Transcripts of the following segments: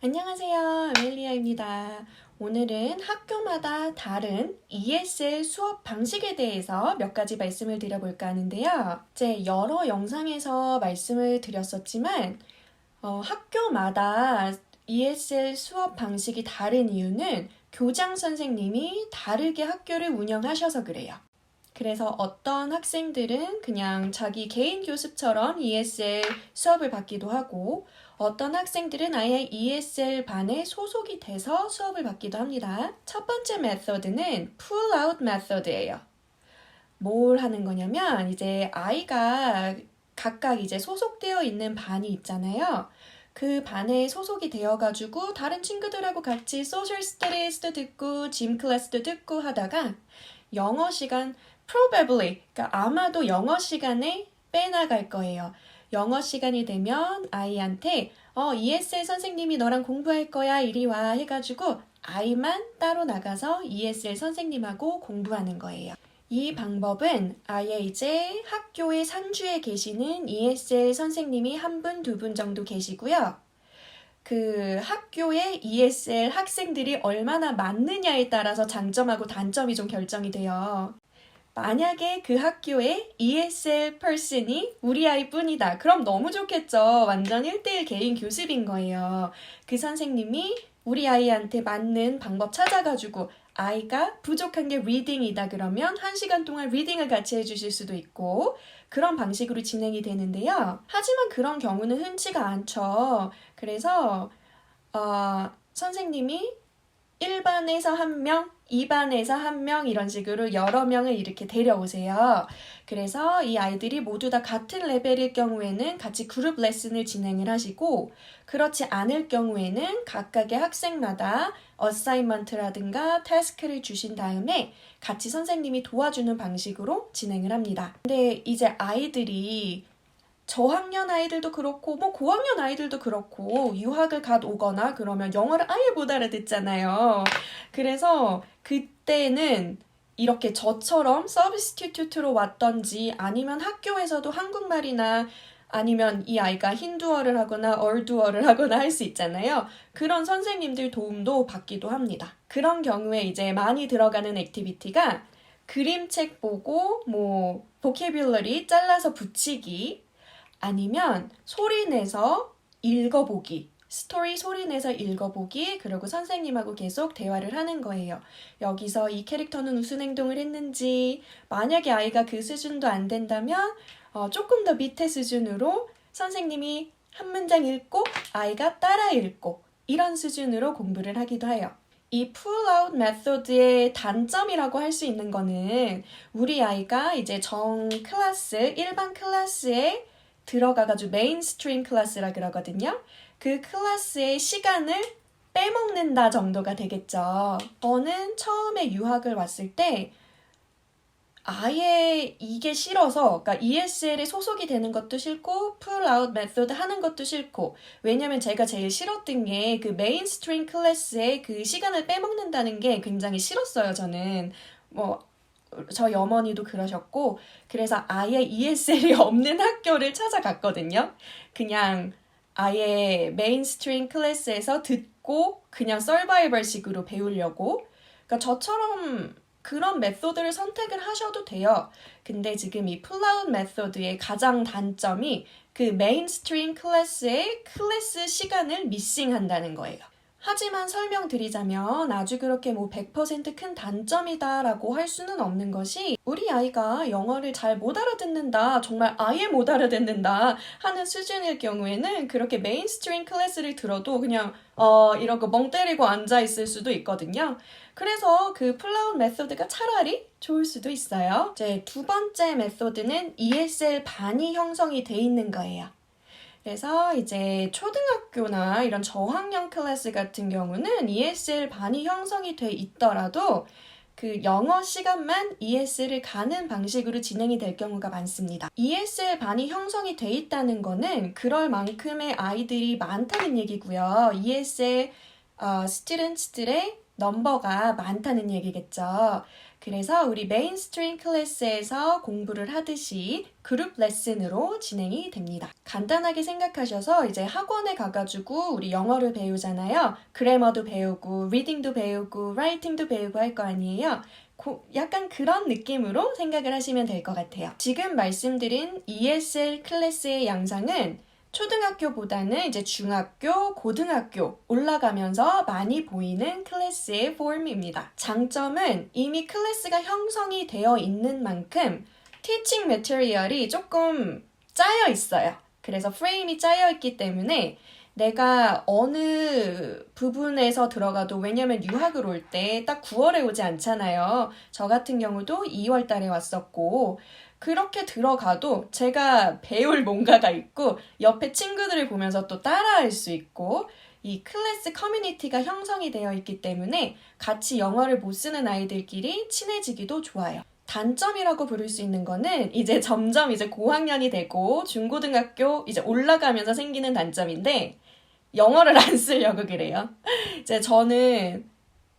안녕하세요. 아멜리아입니다. 오늘은 학교마다 다른 ESL 수업 방식에 대해서 몇 가지 말씀을 드려볼까 하는데요. 제 여러 영상에서 말씀을 드렸었지만 학교마다 ESL 수업 방식이 다른 이유는 교장 선생님이 다르게 학교를 운영하셔서 그래요. 그래서 어떤 학생들은 그냥 자기 개인 교습처럼 ESL 수업을 받기도 하고 어떤 학생들은 아예 ESL 반에 소속이 돼서 수업을 받기도 합니다. 첫 번째 메소드는 pull-out 메소드예요. 뭘 하는 거냐면 이제 아이가 각각 이제 소속되어 있는 반이 있잖아요. 그 반에 소속이 되어가지고 다른 친구들하고 같이 소셜 스터디스도 듣고 짐 클래스도 듣고 하다가 영어 시간 probably, 그러니까 아마도 영어 시간에 빼나갈 거예요. 영어 시간이 되면 아이한테 ESL 선생님이 너랑 공부할 거야 이리 와 해가지고 아이만 따로 나가서 ESL 선생님하고 공부하는 거예요. 이 방법은 아예 이제 학교의 상주에 계시는 ESL 선생님이 한 분, 두 분 정도 계시고요. 그 학교의 ESL 학생들이 얼마나 많느냐에 따라서 장점하고 단점이 좀 결정이 돼요. 만약에 그 학교에 ESL person이 우리 아이뿐이다. 그럼 너무 좋겠죠. 완전 1대1 개인 교습인 거예요. 그 선생님이 우리 아이한테 맞는 방법 찾아가지고 아이가 부족한 게 리딩이다 그러면 1시간 동안 리딩을 같이 해주실 수도 있고 그런 방식으로 진행이 되는데요. 하지만 그런 경우는 흔치가 않죠. 그래서 선생님이 1반에서 1명, 2반에서 1명 이런 식으로 여러 명을 이렇게 데려오세요. 그래서 이 아이들이 모두 다 같은 레벨일 경우에는 같이 그룹 레슨을 진행을 하시고 그렇지 않을 경우에는 각각의 학생마다 어사이먼트라든가 태스크를 주신 다음에 같이 선생님이 도와주는 방식으로 진행을 합니다. 근데 이제 아이들이 저학년 아이들도 그렇고 고학년 아이들도 그렇고 유학을 갓 오거나 그러면 영어를 아예 못 알아듣잖아요. 그래서 그때는 이렇게 저처럼 서브스티튜트로 왔던지 아니면 학교에서도 한국말이나 아니면 이 아이가 힌두어를 하거나 얼두어를 하거나 할 수 있잖아요. 그런 선생님들 도움도 받기도 합니다. 그런 경우에 이제 많이 들어가는 액티비티가 그림책 보고 보캐뷸러리 잘라서 붙이기 아니면 소리내서 읽어보기, 스토리 소리내서 읽어보기, 그리고 선생님하고 계속 대화를 하는 거예요. 여기서 이 캐릭터는 무슨 행동을 했는지, 만약에 아이가 그 수준도 안 된다면 조금 더 밑에 수준으로 선생님이 한 문장 읽고 아이가 따라 읽고 이런 수준으로 공부를 하기도 해요. 이 pull-out 메소드의 단점이라고 할 수 있는 거는 우리 아이가 이제 일반 클래스에 들어가가지고 메인스트림 클래스라 그러거든요. 그 클래스의 시간을 빼먹는다 정도가 되겠죠. 저는 처음에 유학을 왔을 때 아예 이게 싫어서 그러니까 ESL에 소속이 되는 것도 싫고 풀아웃 메소드 하는 것도 싫고 왜냐면 제가 제일 싫었던 게 그 메인스트림 클래스의 그 시간을 빼먹는다는 게 굉장히 싫었어요. 저는 저희 어머니도 그러셨고 그래서 아예 ESL이 없는 학교를 찾아갔거든요. 그냥 아예 메인스트림 클래스에서 듣고 그냥 서바이벌식으로 배우려고. 그러니까 저처럼 그런 메소드를 선택을 하셔도 돼요. 근데 지금 이 풀아웃 메소드의 가장 단점이 그 메인스트림 클래스의 클래스 시간을 미싱한다는 거예요. 하지만 설명드리자면 아주 그렇게 100% 큰 단점이다라고 할 수는 없는 것이 우리 아이가 영어를 잘 못 알아듣는다, 정말 아예 못 알아듣는다 하는 수준일 경우에는 그렇게 메인스트림 클래스를 들어도 그냥 이러고 멍 때리고 앉아있을 수도 있거든요. 그래서 그 풀아웃 메소드가 차라리 좋을 수도 있어요. 이제 두 번째 메소드는 ESL 반이 형성이 돼 있는 거예요. 그래서 이제 초등학교나 이런 저학년 클래스 같은 경우는 ESL 반이 형성이 돼 있더라도 그 영어 시간만 ESL을 가는 방식으로 진행이 될 경우가 많습니다. ESL 반이 형성이 돼 있다는 거는 그럴 만큼의 아이들이 많다는 얘기고요. ESL 스튜던트들의 넘버가 많다는 얘기겠죠. 그래서 우리 메인스트림 클래스에서 공부를 하듯이 그룹 레슨으로 진행이 됩니다. 간단하게 생각하셔서 이제 학원에 가가지고 우리 영어를 배우잖아요. 그래머도 배우고, 리딩도 배우고, 라이팅도 배우고 할 거 아니에요. 약간 그런 느낌으로 생각을 하시면 될 것 같아요. 지금 말씀드린 ESL 클래스의 양상은 초등학교보다는 이제 중학교, 고등학교 올라가면서 많이 보이는 클래스의 폼입니다. 장점은 이미 클래스가 형성이 되어 있는 만큼 티칭 매터리얼이 조금 짜여 있어요. 그래서 프레임이 짜여 있기 때문에 내가 어느 부분에서 들어가도, 왜냐면 유학을 올 때 딱 9월에 오지 않잖아요. 저 같은 경우도 2월 달에 왔었고, 그렇게 들어가도 제가 배울 뭔가가 있고 옆에 친구들을 보면서 또 따라할 수 있고, 이 클래스 커뮤니티가 형성이 되어 있기 때문에 같이 영어를 못 쓰는 아이들끼리 친해지기도 좋아요. 단점이라고 부를 수 있는 거는 이제 점점 이제 고학년이 되고 중고등학교 이제 올라가면서 생기는 단점인데, 영어를 안 쓰려고 그래요. 이제 저는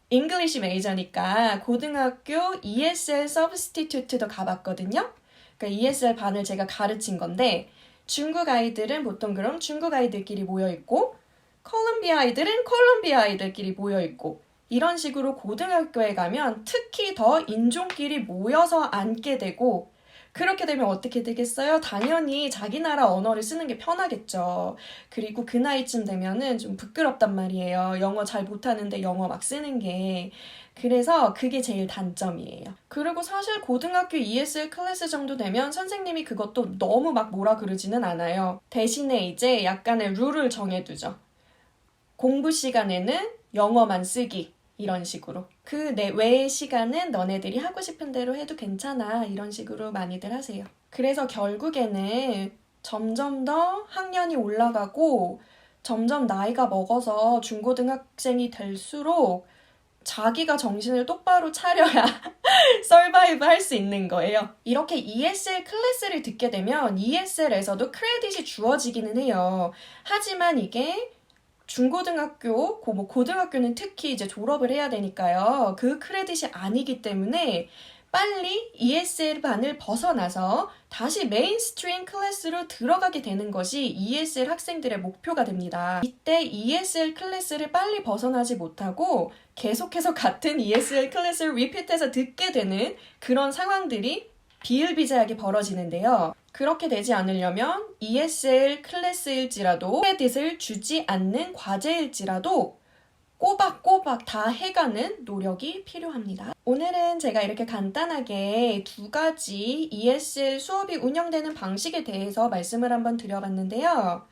잉글리시 메이저니까 고등학교 ESL 서브스티튜트도 가봤거든요. 그러니까 ESL 반을 제가 가르친 건데, 중국 아이들은 보통 그럼 중국 아이들끼리 모여있고, 콜롬비아 아이들은 콜롬비아 아이들끼리 모여있고, 이런 식으로 고등학교에 가면 특히 더 인종끼리 모여서 앉게 되고, 그렇게 되면 어떻게 되겠어요? 당연히 자기 나라 언어를 쓰는 게 편하겠죠. 그리고 그 나이쯤 되면은 좀 부끄럽단 말이에요. 영어 잘 못하는데 영어 막 쓰는 게. 그래서 그게 제일 단점이에요. 그리고 사실 고등학교 ESL 클래스 정도 되면 선생님이 그것도 너무 막 뭐라 그러지는 않아요. 대신에 이제 약간의 룰을 정해두죠. 공부 시간에는 영어만 쓰기. 이런 식으로. 그 외의 시간은 너네들이 하고 싶은 대로 해도 괜찮아. 이런 식으로 많이들 하세요. 그래서 결국에는 점점 더 학년이 올라가고 점점 나이가 먹어서 중고등학생이 될수록 자기가 정신을 똑바로 차려야 서바이브 할 수 있는 거예요. 이렇게 ESL 클래스를 듣게 되면 ESL에서도 크레딧이 주어지기는 해요. 하지만 이게 중고등학교, 고등학교는 특히 이제 졸업을 해야 되니까요. 그 크레딧이 아니기 때문에 빨리 ESL 반을 벗어나서 다시 메인스트림 클래스로 들어가게 되는 것이 ESL 학생들의 목표가 됩니다. 이때 ESL 클래스를 빨리 벗어나지 못하고 계속해서 같은 ESL 클래스를 리피트해서 듣게 되는 그런 상황들이 비일비재하게 벌어지는데요. 그렇게 되지 않으려면 ESL 클래스일지라도 크레딧을 주지 않는 과제일지라도 꼬박꼬박 다 해가는 노력이 필요합니다. 오늘은 제가 이렇게 간단하게 두 가지 ESL 수업이 운영되는 방식에 대해서 말씀을 한번 드려봤는데요.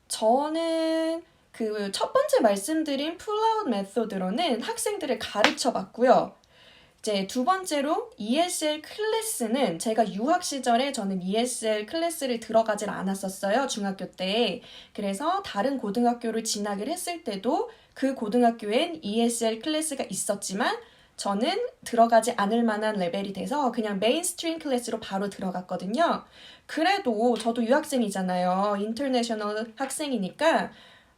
저는 그 첫 번째 말씀드린 풀아웃 메소드로는 학생들을 가르쳐 봤고요. 이제 두 번째로 ESL 클래스는 제가 유학 시절에 저는 ESL 클래스를 들어가질 않았었어요. 중학교 때. 그래서 다른 고등학교를 진학을 했을 때도 그 고등학교엔 ESL 클래스가 있었지만 저는 들어가지 않을 만한 레벨이 돼서 그냥 메인스트림 클래스로 바로 들어갔거든요. 그래도 저도 유학생이잖아요. 인터내셔널 학생이니까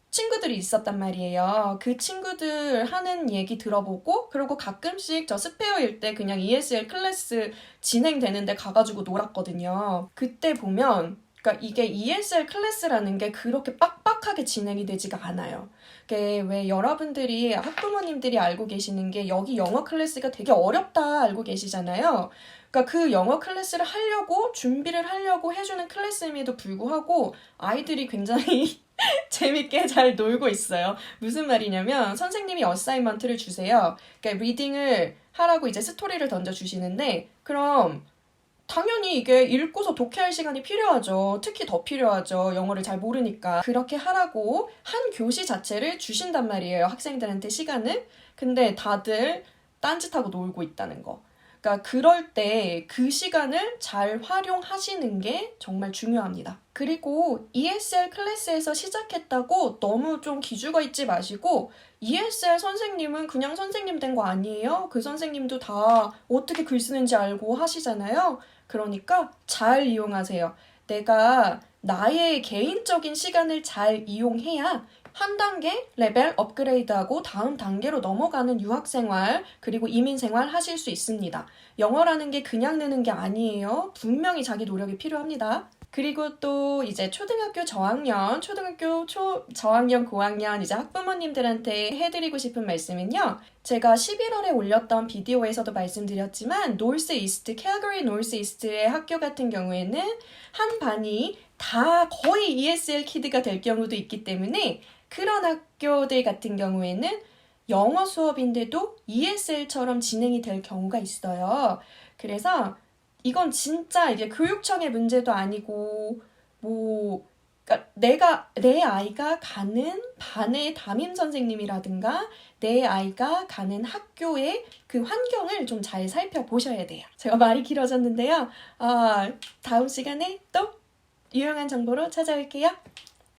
친구들이 있었단 말이에요. 그 친구들 하는 얘기 들어보고, 그리고 가끔씩 저 스페어일 때 그냥 ESL 클래스 진행되는데 가가지고 놀았거든요. 그때 보면 그러니까 이게 ESL 클래스라는 게 그렇게 빡빡하게 진행이 되지가 않아요. 그게 왜 여러분들이 학부모님들이 알고 계시는 게 여기 영어 클래스가 되게 어렵다 알고 계시잖아요. 그러니까 그 영어 클래스를 하려고 준비를 하려고 해주는 클래스임에도 불구하고 아이들이 굉장히 재밌게 잘 놀고 있어요. 무슨 말이냐면 선생님이 어사이먼트를 주세요. 그러니까 리딩을 하라고 이제 스토리를 던져주시는데 그럼 당연히 이게 읽고서 독해할 시간이 필요하죠. 특히 더 필요하죠. 영어를 잘 모르니까. 그렇게 하라고 한 교시 자체를 주신단 말이에요. 학생들한테 시간을. 근데 다들 딴짓하고 놀고 있다는 거. 그러니까 그럴 때 그 시간을 잘 활용하시는 게 정말 중요합니다. 그리고 ESL 클래스에서 시작했다고 너무 좀 기죽어 있지 마시고 ESL 선생님은 그냥 선생님 된 거 아니에요? 그 선생님도 다 어떻게 글 쓰는지 알고 하시잖아요. 그러니까 잘 이용하세요. 내가 나의 개인적인 시간을 잘 이용해야 한 단계 레벨 업그레이드하고 다음 단계로 넘어가는 유학생활 그리고 이민생활 하실 수 있습니다. 영어라는 게 그냥 느는 게 아니에요. 분명히 자기 노력이 필요합니다. 그리고 또 이제 초등학교 저학년, 저학년, 고학년 이제 학부모님들한테 해드리고 싶은 말씀은요. 제가 11월에 올렸던 비디오에서도 말씀드렸지만 캘거리 노스 이스트의 학교 같은 경우에는 한 반이 다 거의 ESL 키드가 될 경우도 있기 때문에 그런 학교들 같은 경우에는 영어 수업인데도 ESL처럼 진행이 될 경우가 있어요. 그래서 이건 진짜 이게 교육청의 문제도 아니고 그러니까 내 아이가 가는 반의 담임 선생님이라든가 내 아이가 가는 학교의 그 환경을 좀 잘 살펴보셔야 돼요. 제가 말이 길어졌는데요. 다음 시간에 또 유용한 정보로 찾아올게요.